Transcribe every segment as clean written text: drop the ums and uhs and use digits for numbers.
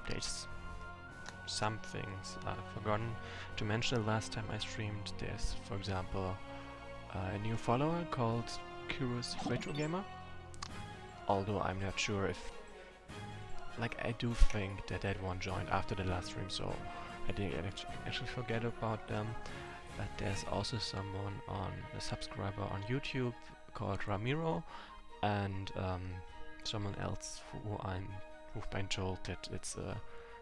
there's some things I've forgotten to mention the last time I streamed. There's, for example, a new follower called Curious Retro Gamer. Although I'm not sure if, like, I do think that that one joined after the last stream, so I didn't actually forget about them. But there's also someone a subscriber on YouTube called Ramiro, and someone else who've been told that it's a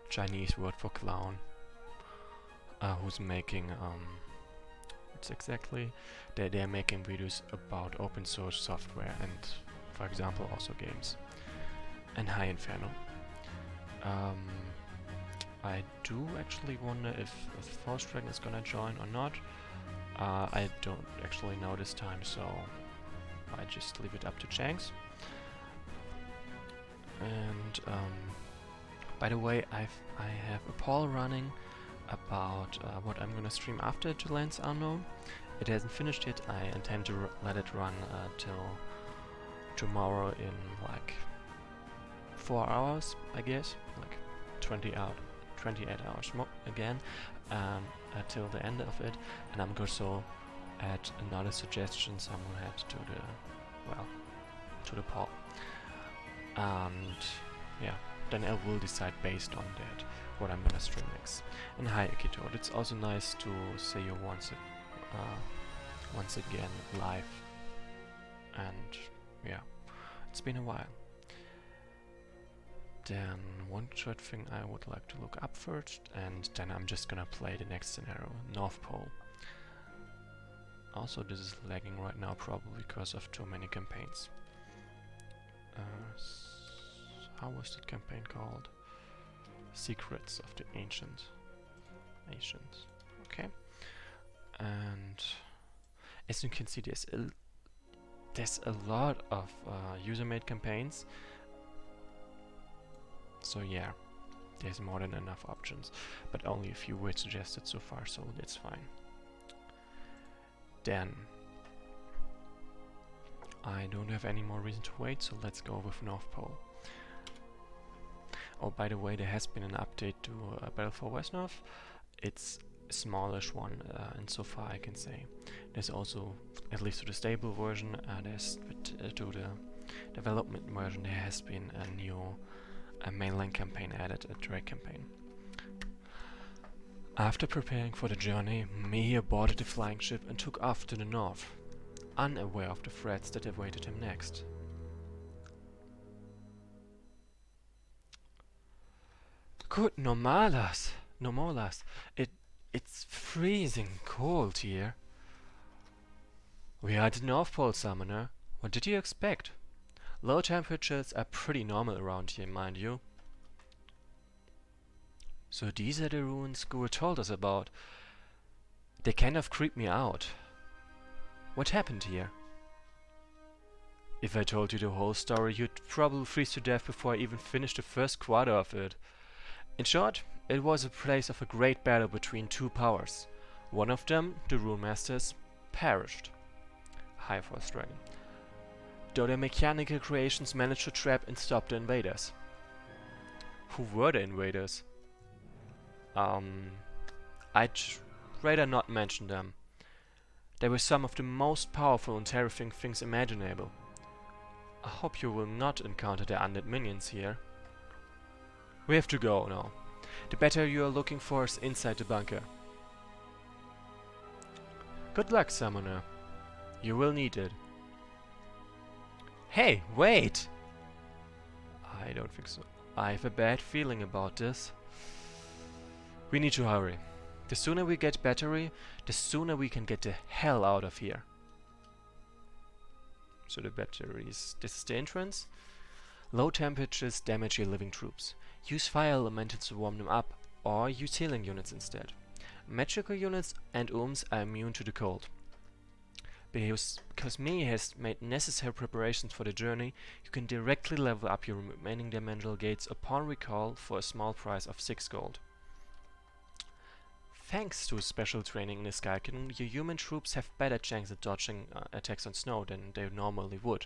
Chinese word for clown, who's making it's exactly they're making videos about open source software and, for example, also games. And hi Inferno. I do actually wonder if Force Dragon is gonna join or not. I don't actually know this time, so I just leave it up to chance. And by the way, I have a poll running about what I'm gonna stream after to Lands Unknown. It hasn't finished yet. I intend to let it run till tomorrow in like 4 hours, I guess, like 28 hours more again, till the end of it. And I'm going to add another suggestion someone had to the poll, and yeah, then I will decide based on that what I'm gonna stream next. And hi Akito, it's also nice to see you once again live, and yeah, it's been a while. Then one short thing I would like to look up first, and then I'm just gonna play the next scenario, North Pole. Also, this is lagging right now, probably because of too many campaigns. How was that campaign called? Secrets of the Ancient. Okay. And as you can see, there's a lot of user-made campaigns. So yeah, there's more than enough options, but only a few were suggested so far, so that's fine. Then I don't have any more reason to wait, so let's go with North Pole. Oh, by the way, there has been an update to Battle for Wesnoth. It's a smallish one, and so far I can say. There's also, at least to the stable version, to the development version, there has been a new mainline campaign added, a drag campaign. After preparing for the journey, Mihir boarded the flying ship and took off to the north, unaware of the threats that awaited him next. Good Normalas! It's freezing cold here. We are at the North Pole, Summoner. What did you expect? Low temperatures are pretty normal around here, mind you. So these are the ruins Guru told us about. They kind of creep me out. What happened here? If I told you the whole story, you'd probably freeze to death before I even finished the first quarter of it. In short, it was a place of a great battle between two powers. One of them, the Rune Masters, perished. High Force Dragon. Though their mechanical creations managed to trap and stop the invaders. Who were the invaders? I'd rather not mention them. They were some of the most powerful and terrifying things imaginable. I hope you will not encounter the undead minions here. We have to go now. The battle you are looking for is inside the bunker. Good luck, Summoner. You will need it. Hey, wait! I don't think so. I have a bad feeling about this. We need to hurry. The sooner we get battery, the sooner we can get the hell out of here. So the batteries. This is the entrance. Low temperatures damage your living troops. Use fire elementals to warm them up, or use healing units instead. Magical units and ooms are immune to the cold. Because Mihir has made necessary preparations for the journey, you can directly level up your remaining dimensional gates upon recall for a small price of 6 gold. Thanks to special training in the Sky Kingdom, your human troops have better chance at dodging attacks on snow than they normally would,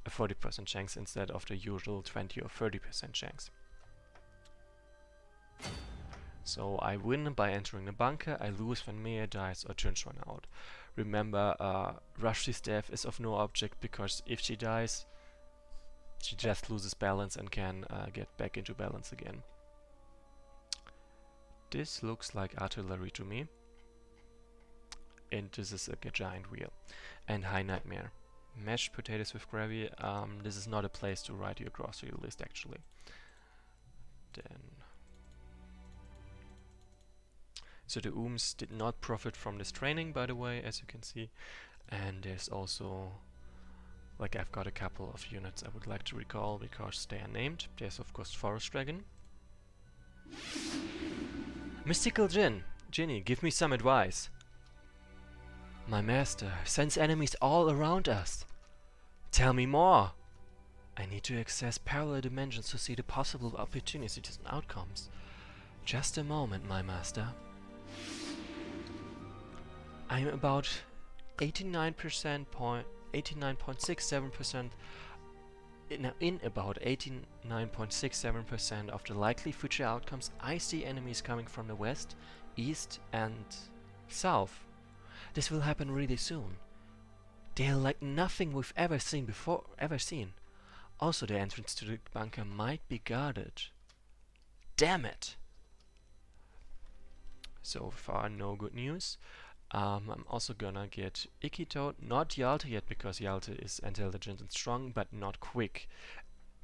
a 40% chance instead of the usual 20 or 30% chance. So I win by entering the bunker, I lose when Mia dies or turns run out. Remember, Rushdie's staff is of no object because if she dies, she just loses balance and can get back into balance again. This looks like artillery to me. And this is a giant wheel. And High Nightmare. Mashed potatoes with gravy. This is not a place to write your grocery list actually. Then... So the Ooms did not profit from this training, by the way, as you can see. And there's also, like, I've got a couple of units I would like to recall because they are named. There's of course Forest Dragon. Mystical Ginny, give me some advice. My master, sense enemies all around us. Tell me more. I need to access parallel dimensions to see the possible opportunities and outcomes. Just a moment, my master. I'm about 89.67% in about 89.67% of the likely future outcomes. I see enemies coming from the west, east and south. This will happen really soon. They are like nothing we've ever seen. Also, the entrance to the bunker might be guarded. Damn it! So far, no good news. I'm also gonna get Icky Toad, not Yalte yet, because Yalte is intelligent and strong, but not quick.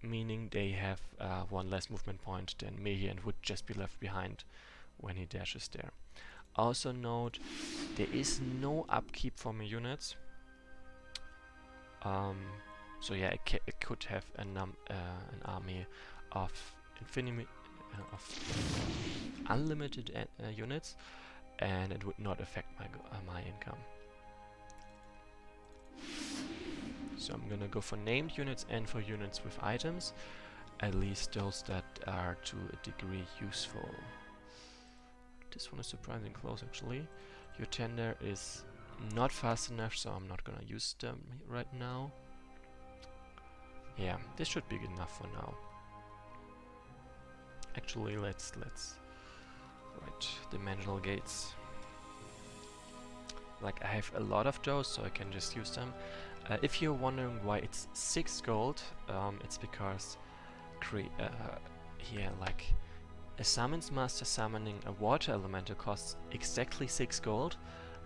Meaning they have one less movement point than Mehi and would just be left behind when he dashes there. Also note, there is no upkeep for my units. So yeah, it could have an army of unlimited units, and it would not affect my income. So I'm gonna go for named units and for units with items, at least those that are to a degree useful. This one is surprisingly close actually. Your tender is not fast enough, so I'm not gonna use them right now. Yeah, this should be good enough for now. Actually, let's write dimensional gates. Like, I have a lot of those, so I can just use them. If you're wondering why it's 6 gold, it's because here, like, a summons master summoning a water elemental costs exactly 6 gold.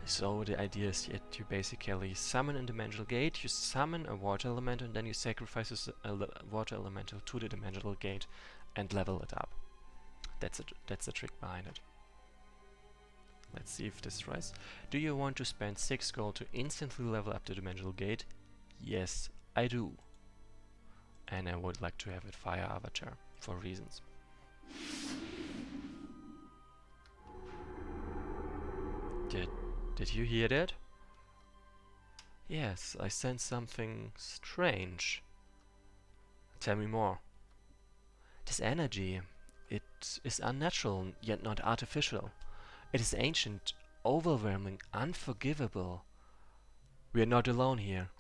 So the idea is that you basically summon a dimensional gate, you summon a water elemental, and then you sacrifice a water elemental to the dimensional gate and level it up. That's the trick behind it. Let's see if this tries. Do you want to spend 6 gold to instantly level up the dimensional gate? Yes, I do. And I would like to have it fire avatar for reasons. Did you hear that? Yes, I sense something strange. Tell me more. This energy, it is unnatural, yet not artificial. It is ancient, overwhelming, unforgivable. We are not alone here.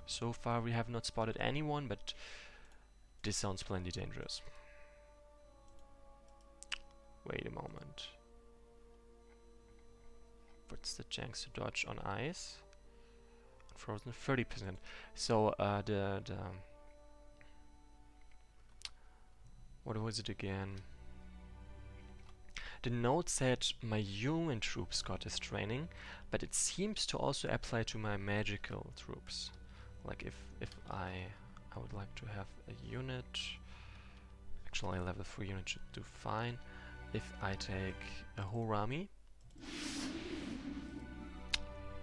So far we have not spotted anyone, but this sounds plenty dangerous. Wait a moment. What's the chance to dodge on ice? Frozen 30%. So what was it again? The note said my human troops got this training, but it seems to also apply to my magical troops. Like if I would like to have a unit. Actually, a level 3 unit should do fine. If I take a whole army,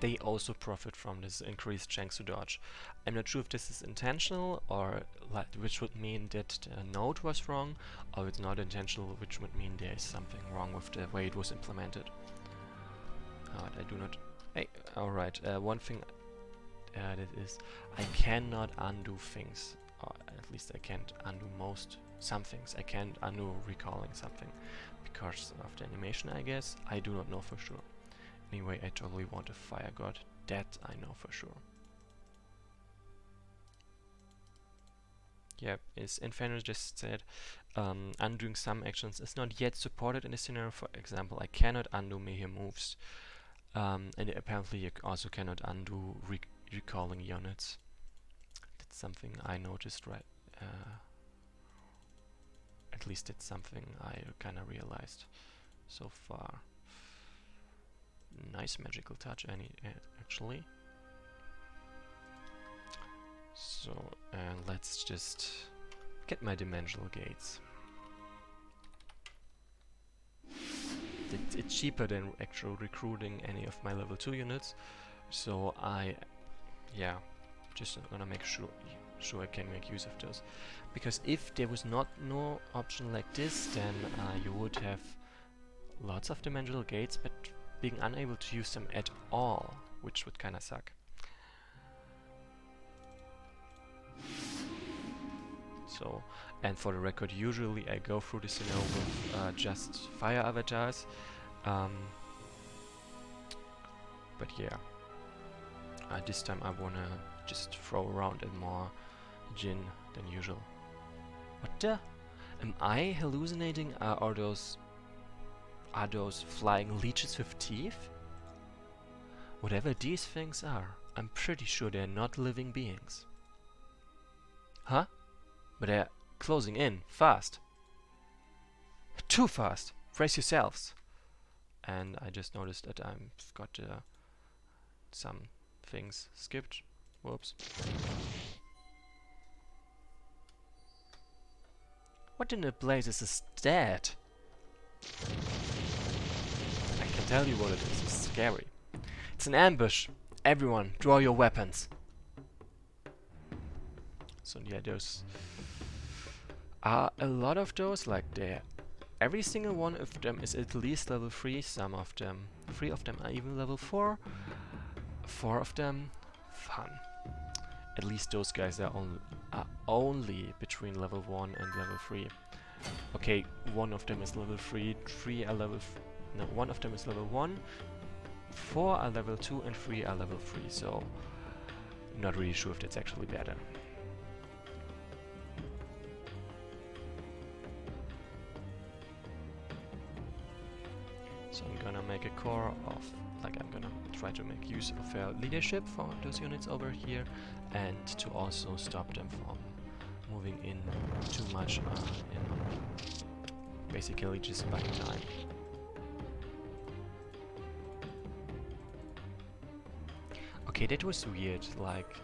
they also profit from this increased chance to dodge. I'm not sure if this is intentional, or which would mean that the node was wrong, or it's not intentional, which would mean there is something wrong with the way it was implemented. I do not... Hey, alright, one thing that is, I cannot undo things, or at least I can't undo some things. I can't undo recalling something, because of the animation, I guess. I do not know for sure. Anyway, I totally want a fire god. That I know for sure. Yeah, as Inferno just said, undoing some actions is not yet supported in this scenario. For example, I cannot undo Mayhem moves. And apparently you also cannot undo recalling units. That's something I noticed, right? At least it's something I kind of realized so far. Nice magical touch, actually. So, and let's just get my dimensional gates. It's cheaper than actual recruiting any of my level 2 units, so yeah, just gonna make sure I can make use of those. Because if there was no option like this, then you would have lots of dimensional gates, but being unable to use them at all, which would kinda suck. So, and for the record, usually I go through this scenario with just fire avatars. But yeah, this time I wanna just throw around it more Jin than usual. What the? Am I hallucinating? Are those flying leeches with teeth? Whatever these things are, I'm pretty sure they're not living beings. Huh? But they're closing in fast. Too fast. Brace yourselves. And I just noticed that I've got some things skipped. Whoops. What in the blazes is that? I can tell you what it is. It's scary. It's an ambush. Everyone, draw your weapons. So yeah, there's a lot of those, like every single one of them is at least level 3, some of them, 3 of them are even level 4, 4 of them, fun. At least those guys are only between level 1 and level 3. Okay, one of them is level 3, 3 are level no, one of them is level 1, 4 are level 2 and 3 are level 3, so not really sure if that's actually better. So I'm gonna make a core of, like, I'm gonna try to make use of leadership for those units over here, and to also stop them from moving in too much, basically just buying time. Okay, that was weird, like,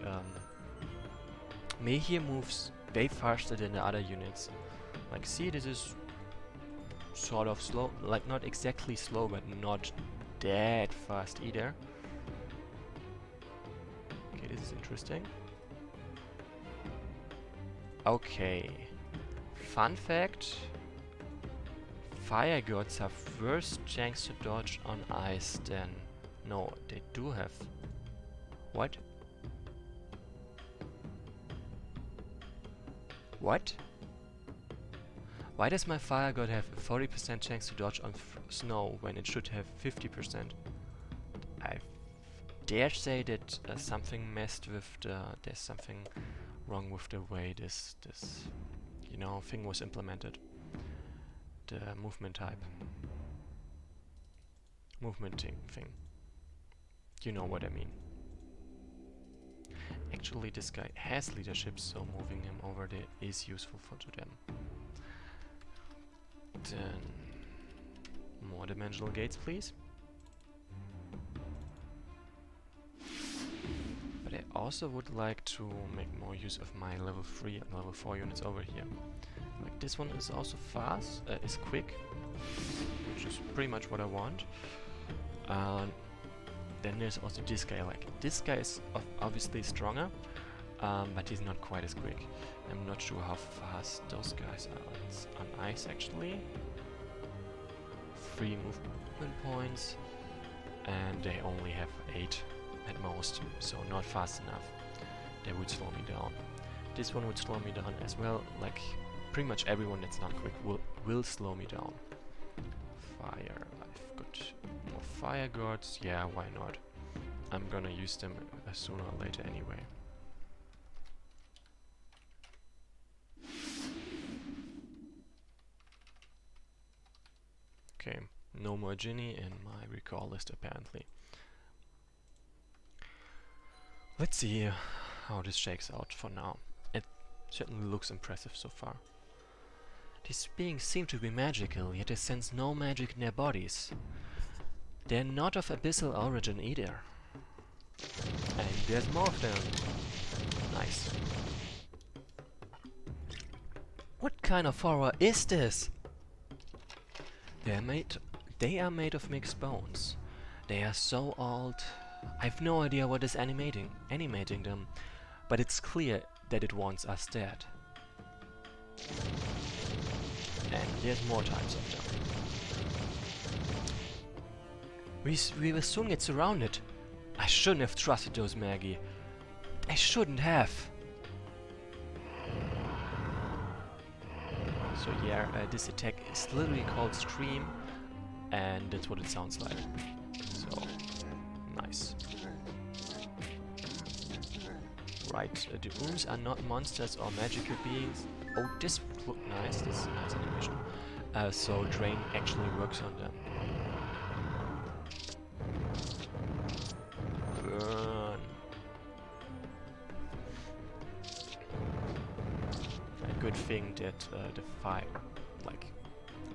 Mayhem moves way faster than the other units. Like, see, this is sort of slow, like not exactly slow, but not that fast either. Okay, this is interesting. Okay, fun fact, fire gods have worse chance to dodge on ice than... No, they do have... What? What? Why does my fire god have a 40% chance to dodge on snow when it should have 50%? I dare say that something messed with there's something wrong with the way this you know, thing was implemented. The movement type. Movement thing. You know what I mean. Actually, this guy has leadership, so moving him over there is useful to them. Then more dimensional gates, please. But I also would like to make more use of my level 3 and level 4 units over here. Like, this one is also fast, is quick, which is pretty much what I want. Then there's also this guy. Like, this guy is obviously stronger, but he's not quite as quick. I'm not sure how fast those guys are on ice actually. 3 movement points, and they only have 8 at most, so not fast enough. They would slow me down. This one would slow me down as well. Like, pretty much everyone that's not quick will slow me down. Fire. I've got more fire guards. Yeah, why not? I'm gonna use them sooner or later anyway. Okay, no more Ginny in my recall list apparently. Let's see how this shakes out for now. It certainly looks impressive so far. These beings seem to be magical, yet they sense no magic in their bodies. They're not of abyssal origin either. And there's more of them. Nice. What kind of horror is this? They are made of mixed bones. They are so old. I've no idea what is animating them, but it's clear that it wants us dead. And there's more types of them. We will soon get surrounded. I shouldn't have trusted those Maggie. I shouldn't have. So yeah, this attack is literally called Scream, and that's what it sounds like. So, nice. Right, the Ooms are not monsters or magical beings. Oh, this would look nice. This is a nice animation. So Drain actually works on them. Burn. A good thing that the fire, like,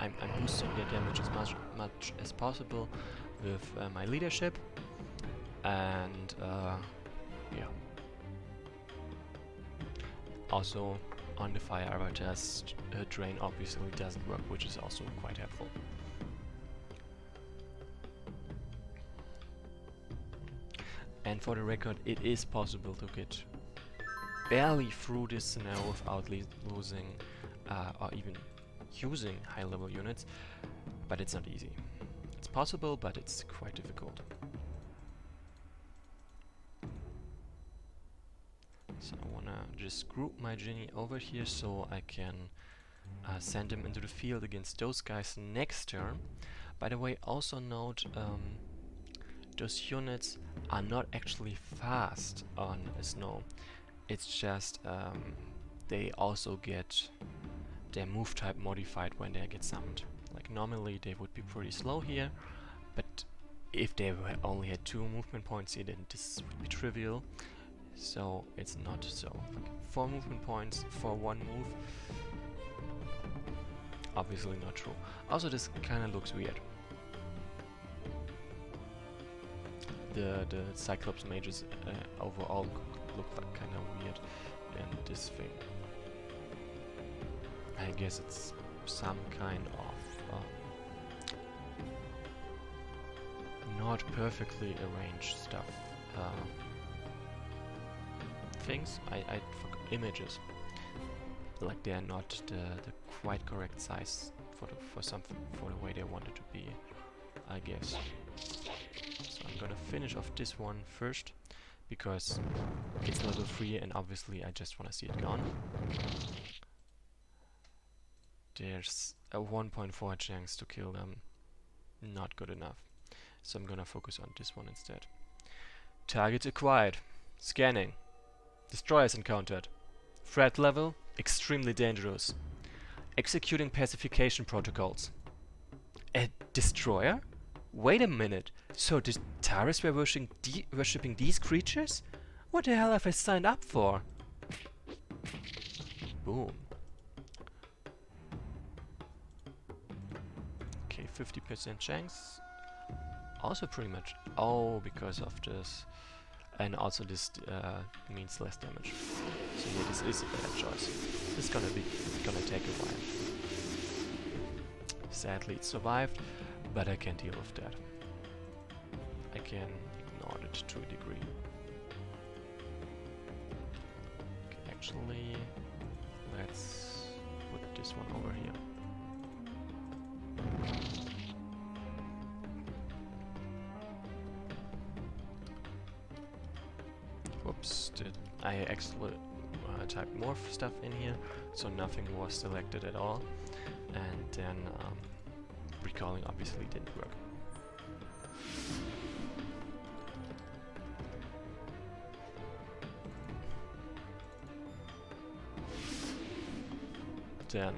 I'm boosting their damage as much as possible with my leadership, and yeah. Also, on the fire avatars, Drain obviously doesn't work, which is also quite helpful. And for the record, it is possible to get barely through this scenario without losing or even using high-level units, but it's not easy. It's possible, but it's quite difficult. So I wanna just group my Ginny over here so I can send him into the field against those guys next turn. By the way, also note those units are not actually fast on snow. It's just they also get their move type modified when they get summoned. Like normally they would be pretty slow here, but if they only had 2 movement points here, then this would be trivial. So it's not so. Like 4 movement points for 1 move. Obviously not true. Also, this kind of looks weird. The Cyclops mages overall look like kind of weird, and this thing, I guess it's some kind of not perfectly arranged stuff. Things images, like they are not the quite correct size for the way they want it to be, I guess. So I'm gonna finish off this one first because it's level 3 and obviously I just wanna see it gone. There's a 1.4 chance to kill them. Not good enough. So I'm gonna focus on this one instead. Target acquired. Scanning. Destroyers encountered. Threat level extremely dangerous. Executing pacification protocols. A destroyer? Wait a minute. So the Taris were worshipping these creatures? What the hell have I signed up for? Boom. Okay, 50% chance. Also pretty much. Oh, because of this. And also this means less damage. So yeah, this is a bad choice. This is gonna take a while. Sadly it survived, but I can deal with that. I can ignore it to a degree. Okay, actually, let's put this one over here. Whoops, I actually typed more stuff in here, so nothing was selected at all, and then recalling obviously didn't work. Then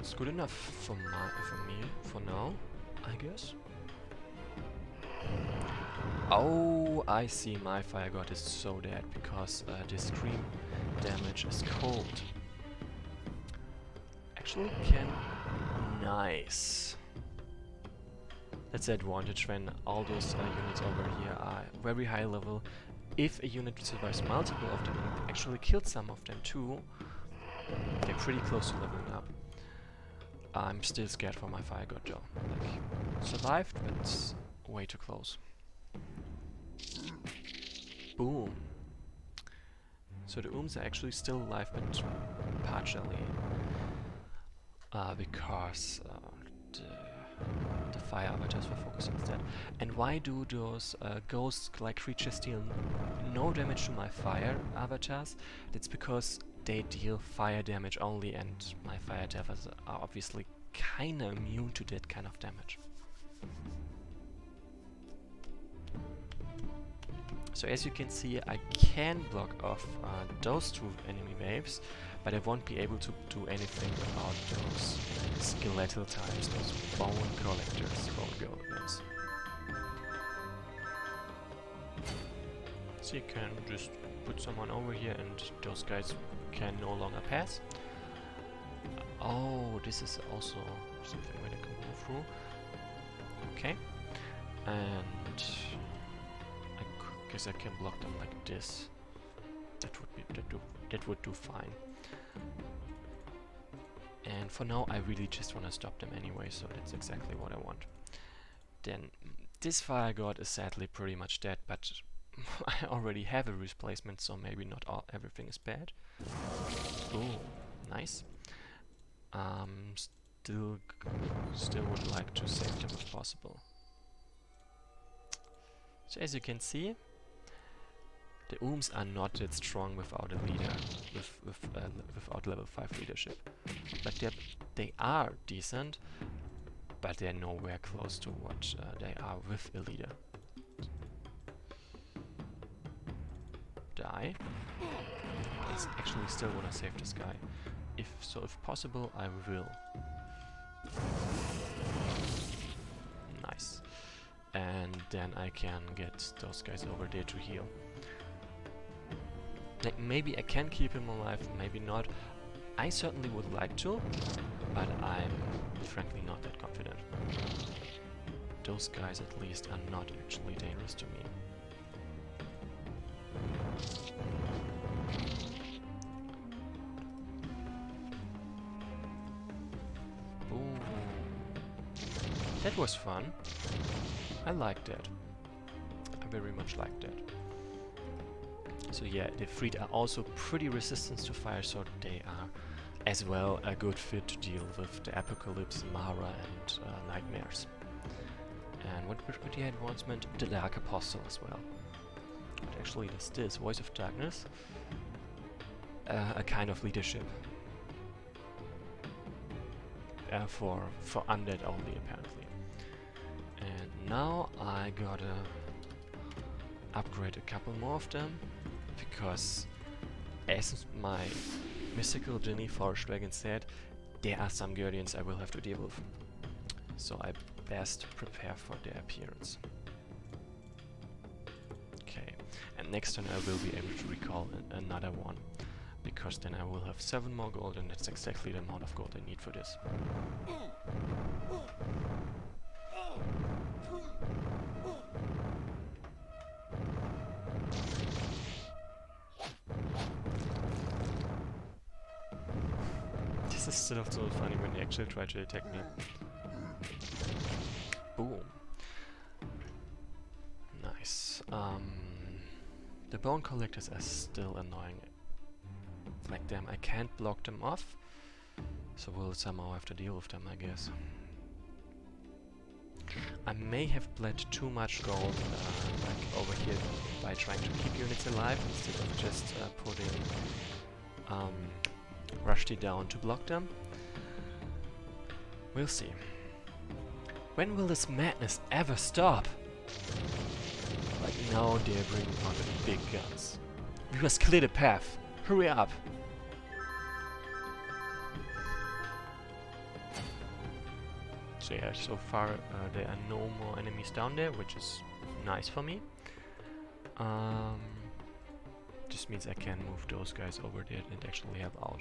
it's good enough for me for now, I guess. Oh, I see. My fire god is so dead because the scream damage is cold. Actually, can nice. That's the advantage when all those units over here are very high level. If a unit survives multiple of them and actually kills some of them too, they're pretty close to leveling up. I'm still scared for my fire god though. Like, survived, but way too close. Boom. So the Ooms are actually still alive, but partially. Because the fire avatars were focused instead. And why do those ghost-like creatures deal no damage to my fire avatars? That's because they deal fire damage only, and my fire avatars are obviously kinda immune to that kind of damage. So as you can see, I can block off those two enemy waves, but I won't be able to do anything about those skeletal types, those bone collectors, bone golems. So you can just put someone over here and those guys can no longer pass. Oh, this is also something where they can go through. Okay. And I guess I can block them like this. That would do fine. And for now, I really just want to stop them anyway, so that's exactly what I want. Then this fire god is sadly pretty much dead, but I already have a replacement, so maybe not everything is bad. Oh, nice. Still would like to save them if possible. So as you can see, the Ooms are not that strong without a leader, without level 5 leadership. But they are decent, but they're nowhere close to what they are with a leader. Die. I actually still want to save this guy. If possible, I will. Nice. And then I can get those guys over there to heal. Like, maybe I can keep him alive, maybe not. I certainly would like to, but I'm frankly not that confident. Those guys at least are not actually dangerous to me. Ooh. That was fun. I liked that. I very much liked that. So yeah, the Freed are also pretty resistant to fire, so they are as well a good fit to deal with the Apocalypse, Mara and Nightmares. And what would the advancement? The Dark Apostle as well. But actually this Voice of Darkness, a kind of leadership. For undead only apparently. And now I gotta upgrade a couple more of them, because as my mystical Jinny Forest Dragon said, there are some Guardians I will have to deal with. So I best prepare for their appearance. Okay, and next turn I will be able to recall another one, because then I will have 7 more gold, and that's exactly the amount of gold I need for this. This is still so funny when they actually try to attack me. Boom. Nice. The bone collectors are still annoying. Like them, I can't block them off, so we'll somehow have to deal with them, I guess. I may have bled too much gold, like over here, by trying to keep units alive instead of just putting Rusty down to block them. We'll see. When will this madness ever stop? Like now they're bringing out the big guns. We must clear the path. Hurry up! So yeah, so far there are no more enemies down there, which is nice for me. Just means I can move those guys over there and actually help out.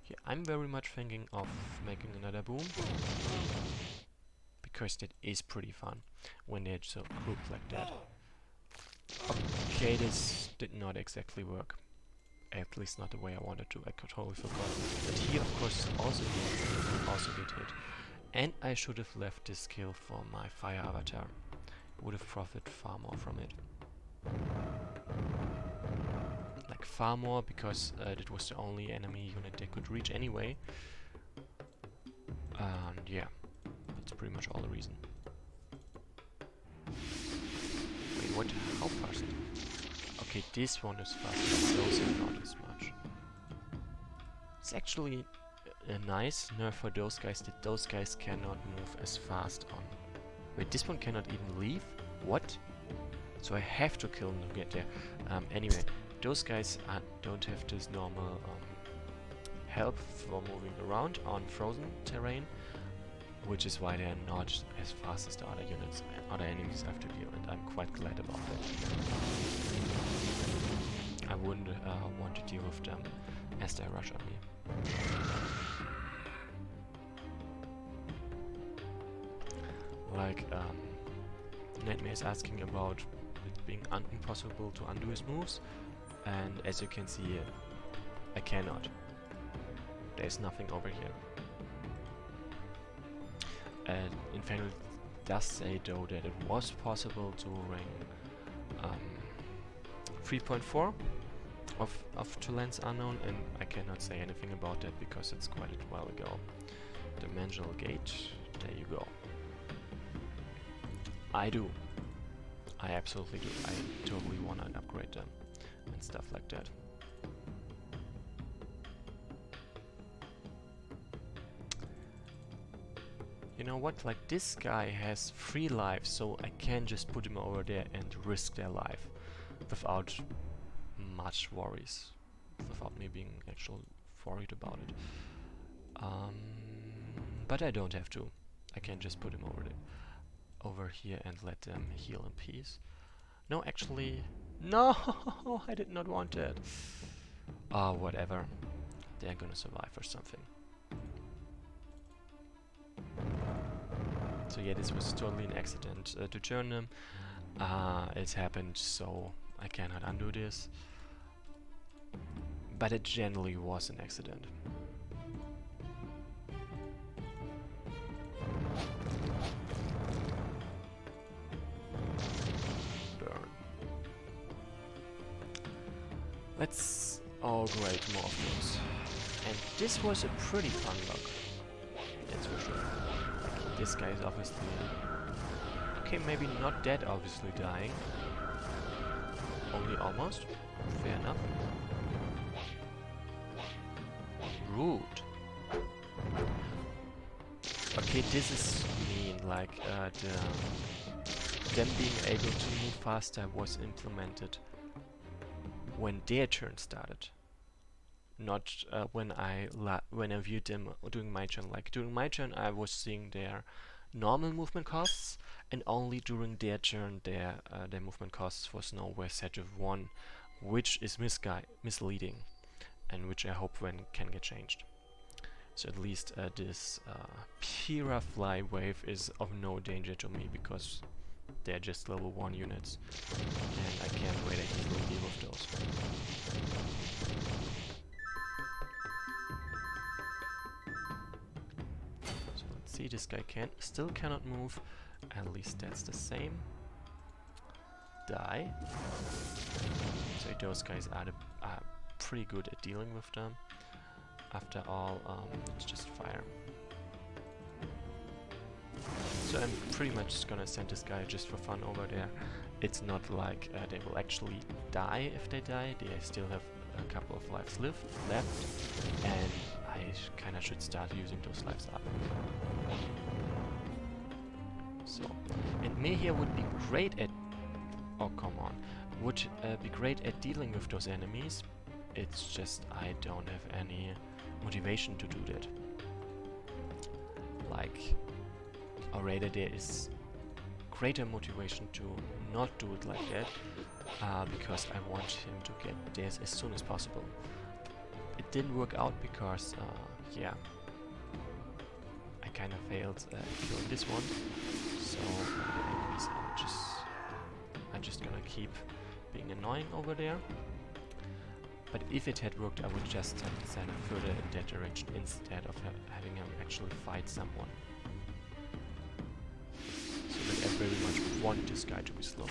Yeah, I'm very much thinking of making another boom, because that is pretty fun when they're so grouped like that. Okay, this did not exactly work. At least not the way I wanted to. I totally forgot that he, of course, also get hit. And I should have left this skill for my fire avatar. Would have profited far more from it. Like far more, because it was the only enemy unit they could reach anyway. And yeah, that's pretty much all the reason. Wait, what? How fast? Okay, this one is fast, but those are not as much. It's actually a nice nerf for those guys, that those guys cannot move as fast on. Wait, this one cannot even leave? What? So I have to kill them to get there. Anyway, those guys don't have this normal help for moving around on frozen terrain, which is why they're not as fast as the other units, other enemies I have to deal, and I'm quite glad about that. I wouldn't want to deal with them as they rush at me. Like, Nightmare is asking about it being impossible to undo his moves, and as you can see, I cannot. There's nothing over here. And Infernal does say though that it was possible during 3.4 of Lands Unknown, and I cannot say anything about that because it's quite a while ago. Dimensional Gate, there you go. I do. I absolutely do. I totally want to upgrade them and stuff like that. You know what? Like, this guy has 3 lives, so I can just put him over there and risk their life without much worries, without me being actually worried about it. But I don't have to. I can just put him over here and let them heal in peace. No, actually, no, I did not want that. Whatever. They're gonna survive or something. So yeah, this was totally an accident to turn them. It happened, so I cannot undo this. But it generally was an accident. Burn. Let's... oh great, more of those. And this was a pretty fun look. That's for sure. This guy is obviously... okay, maybe not dead, obviously dying. Only almost. Fair enough. Rude. Okay, this is mean, like them being able to move faster was implemented when their turn started. Not when I viewed them during my turn. Like during my turn I was seeing their normal movement costs, and only during their turn their movement costs for snow were set to 1, which is misleading, and which I hope can get changed. So at least this Pira Fly Wave is of no danger to me, because they're just level 1 units, and I can't wait to easily deal with those. So let's see, this guy still cannot move, at least that's the same. Die. So those guys are pretty good at dealing with them. After all, it's just fire. So I'm pretty much just gonna send this guy just for fun over there. It's not like they will actually die if they die. They still have a couple of lives left, and I kinda should start using those lives up. So, and me here would be great at... oh, come on. Would be great at dealing with those enemies. It's just I don't have any motivation to do that. like, already there is greater motivation to not do it like that, because I want him to get this as soon as possible. It didn't work out because, yeah, I kind of failed killing this one. So anyways, I'm just gonna keep being annoying over there. But if it had worked, I would just have sent further in that direction instead of having him actually fight someone. So that I very much want this guy to be slow.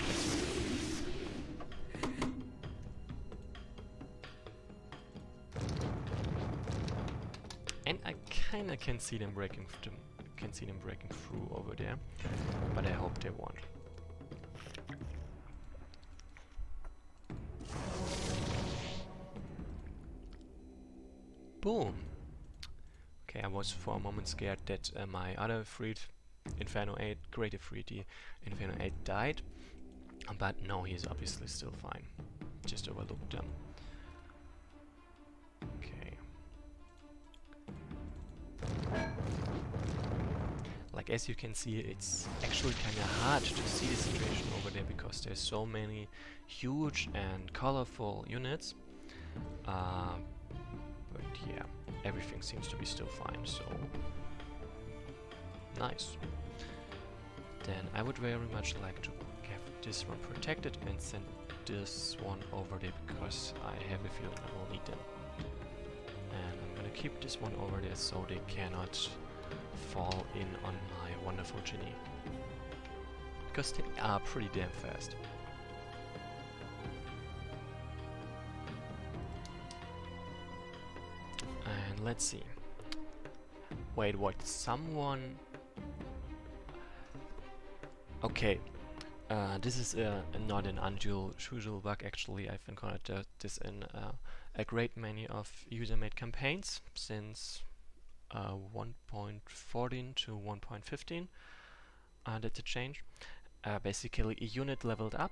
And I kinda can see them breaking through over there, but I hope they won't. Boom! Okay, I was for a moment scared that my other freed Inferno 8, Creative 3D Inferno 8 died, but no, he's obviously still fine. Just overlooked them. Okay. Like, as you can see, it's actually kind of hard to see the situation over there because there's so many huge and colorful units. But yeah, everything seems to be still fine, so nice. Then I would very much like to have this one protected and send this one over there because I have a feeling I will need them. And I'm gonna keep this one over there so they cannot fall in on my wonderful genie. Because they are pretty damn fast. And let's see. Wait, what? Someone... Okay. This is not an unusual bug, actually. I've encountered this in a great many of user-made campaigns since 1.14 to 1.15. That's a change. Basically, a unit leveled up.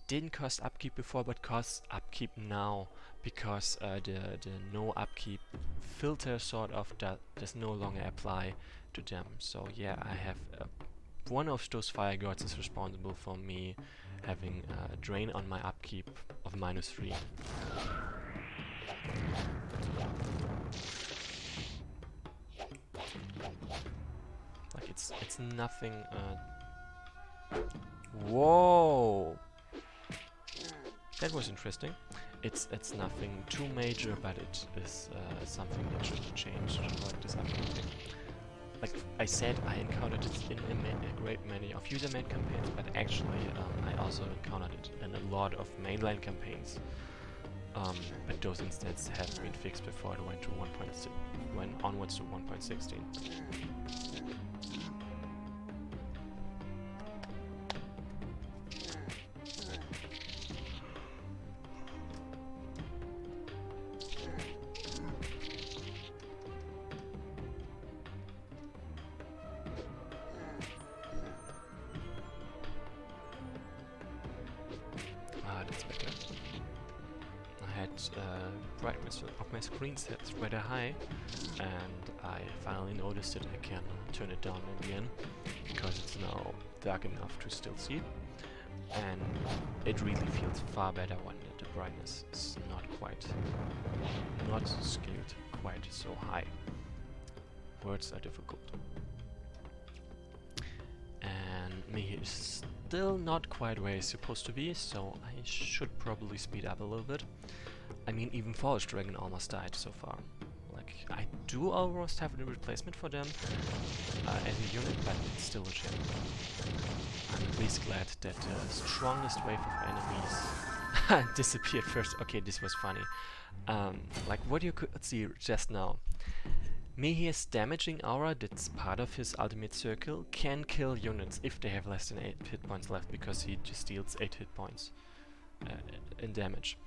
Didn't cost upkeep before, but costs upkeep now because the no upkeep filter sort of does no longer apply to them. So yeah, I have one of those fire guards is responsible for me having a drain on my upkeep of -3. Like it's nothing. Whoa! That was interesting. It's nothing too major, but it is something that should change. Like this updating. Like I said, I encountered it in a great many of user-made campaigns, but actually I also encountered it in a lot of mainline campaigns. But those instances have been fixed before it went to 1.6, went onwards to 1.16. That's better. I had brightness of my screen set rather high, and I finally noticed that I can turn it down again because it's now dark enough to still see. And it really feels far better when the brightness is not scaled quite so high. Words are difficult. And me is still not quite where it's supposed to be, so I should probably speed up a little bit. I mean, even Forest Dragon almost died so far. Like, I do almost have a replacement for them as a unit, but it's still a shame. I'm at least glad that the strongest wave of enemies disappeared first. Okay, this was funny. Like what you could see just now. Mihir's damaging aura, that's part of his ultimate circle, can kill units if they have less than 8 hit points left, because he just deals 8 hit points in damage.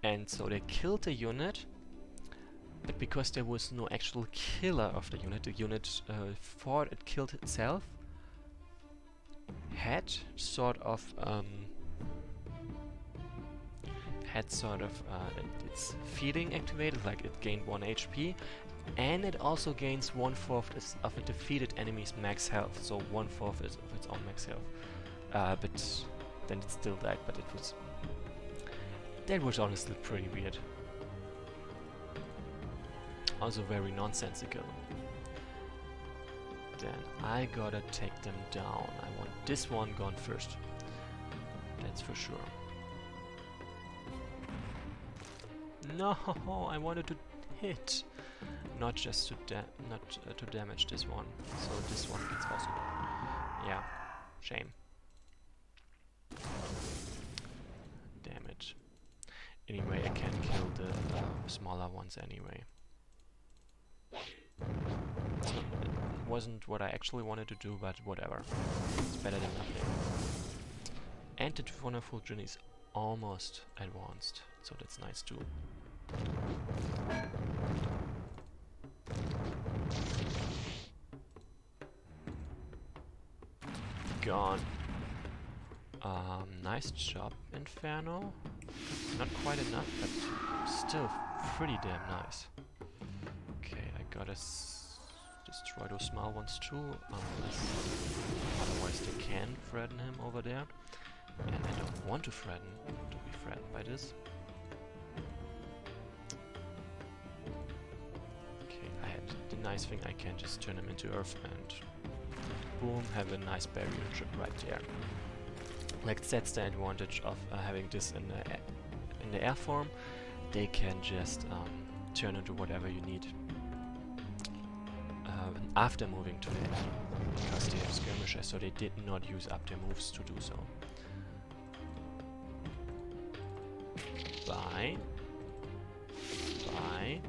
And so they killed the unit, but because there was no actual killer of the unit thought it killed itself, had sort of its feeding activated, like it gained 1 HP, And it also gains 1/4 of a defeated enemy's max health, so 1/4 is of its own max health. But then it still died, but that was honestly pretty weird. Also very nonsensical. Then I gotta take them down. I want this one gone first. That's for sure. No, I wanted to hit, not just to to damage this one. So this one gets also done. Yeah, shame. Damn it. Anyway, I can kill the smaller ones anyway. It wasn't what I actually wanted to do, but whatever. It's better than nothing. And the wonderful journey is almost advanced, so that's nice too. Gone. Nice job, Inferno. Not quite enough, but still pretty damn nice. Okay, I gotta destroy those small ones too, otherwise they can threaten him over there. And I don't want to be threatened by this. Okay, I had the nice thing, I can just turn him into earth and boom, have a nice barrier right there. Like, that's the advantage of having this in the air form. They can just turn into whatever you need after moving to the air, because they have skirmishers, so they did not use up their moves to do so. Bye. Bye.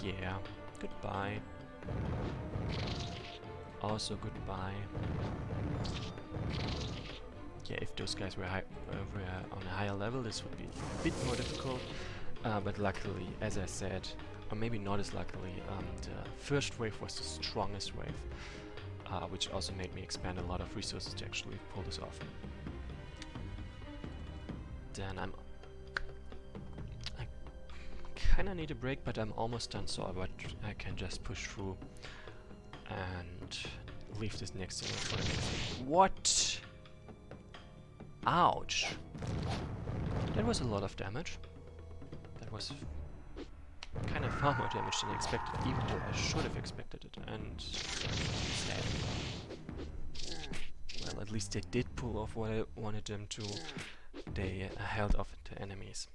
Yeah. Goodbye. Also goodbye. Yeah, if those guys were on a higher level, this would be a bit more difficult. But luckily, as I said, or maybe not as luckily, the first wave was the strongest wave, which also made me expand a lot of resources to actually pull this off. Then I kinda need a break, but I'm almost done, so I can just push through and leave this next thing for the next thing. What? Ouch! That was a lot of damage. That was kind of far more damage than I expected, even though I should have expected it, and sad. Well, at least they did pull off what I wanted them to. They held off the enemies.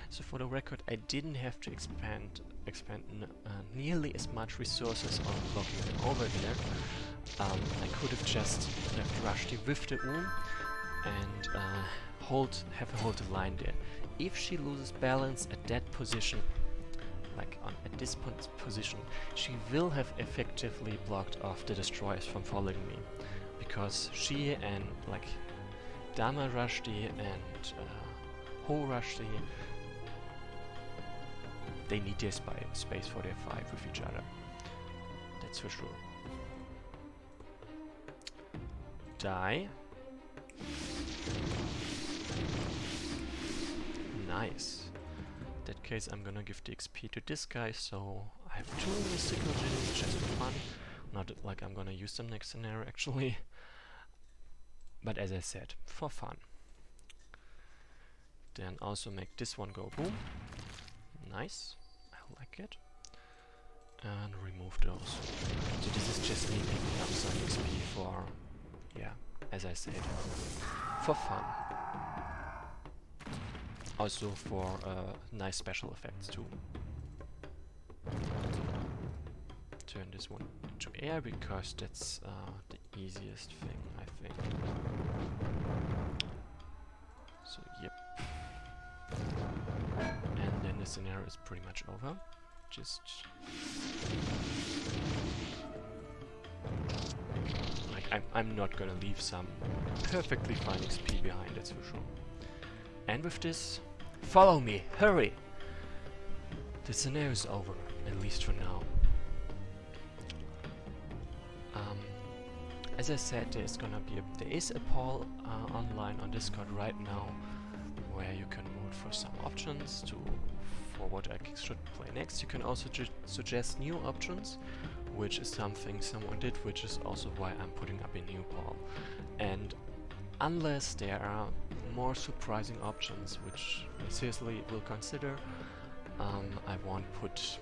So for the record, I didn't have to expend nearly as much resources on blocking them over there. I could have just left Rushdie with the and have her hold the line there. If she loses balance at that position, like at this position, she will have effectively blocked off the destroyers from following me, because she and like Dama Rushdie and Ho Rushdie, they need their space for their fight with each other. That's for sure. Die. Nice. In that case, I'm gonna give the XP to this guy, so I have 2 mystical gems just for fun. Not like I'm gonna use them next scenario actually. But as I said, for fun. Then also make this one go boom. Nice. I like it. And remove those. So this is just me picking up some XP for, yeah, as I said, for fun. Also for nice special effects too. Turn this one into air because that's the easiest thing, I think. So yep. And then the scenario is pretty much over. Just like I'm not gonna leave some perfectly fine XP behind, that's for sure. And with this, follow me, hurry! The scenario is over, at least for now. As I said, there is a poll online on Discord right now, where you can vote for some options for what I should play next. You can also suggest new options, which is something someone did, which is also why I'm putting up a new poll. And unless there are more surprising options, which I seriously will consider, I won't put...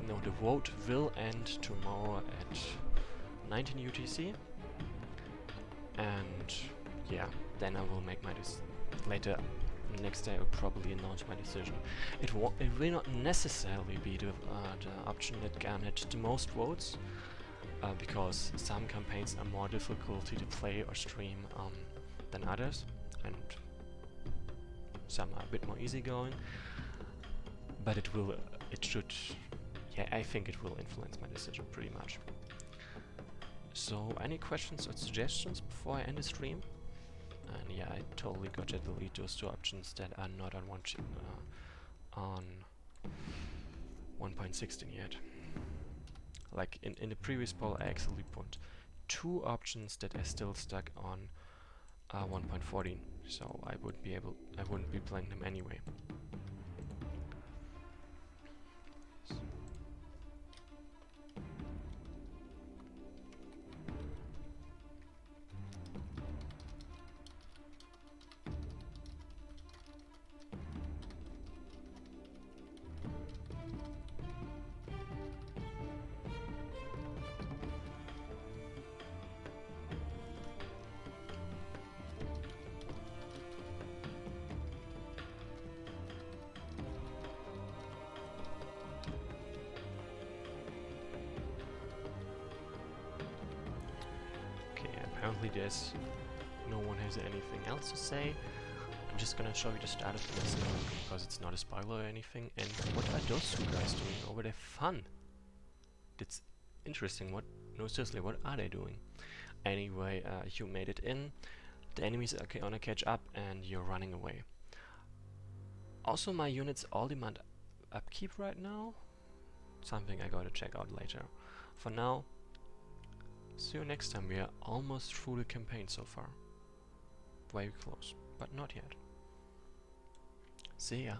No, the vote will end tomorrow at 19 UTC. And yeah, then I will make my later next day I will probably announce my decision. It will not necessarily be the option that garnered the most votes, because some campaigns are more difficult to play or stream than others, and some are a bit more easygoing. But it should, yeah, I think it will influence my decision pretty much. So, any questions or suggestions before I end the stream? And yeah, I totally got to delete those two options that are not on 1.16 yet. Like in the previous poll, I actually put two options that are still stuck on 1.14, so I wouldn't be playing them anyway. Apparently no one has anything else to say. I'm just gonna show you the start of this because it's not a spoiler or anything. And what are those two guys doing over there? Fun! That's interesting. No, seriously, what are they doing? Anyway, you made it in. The enemies are gonna catch up and you're running away. Also, my units all demand upkeep right now. Something I gotta check out later. For now, see you next time. We are almost through the campaign so far. Very close, but not yet. See ya.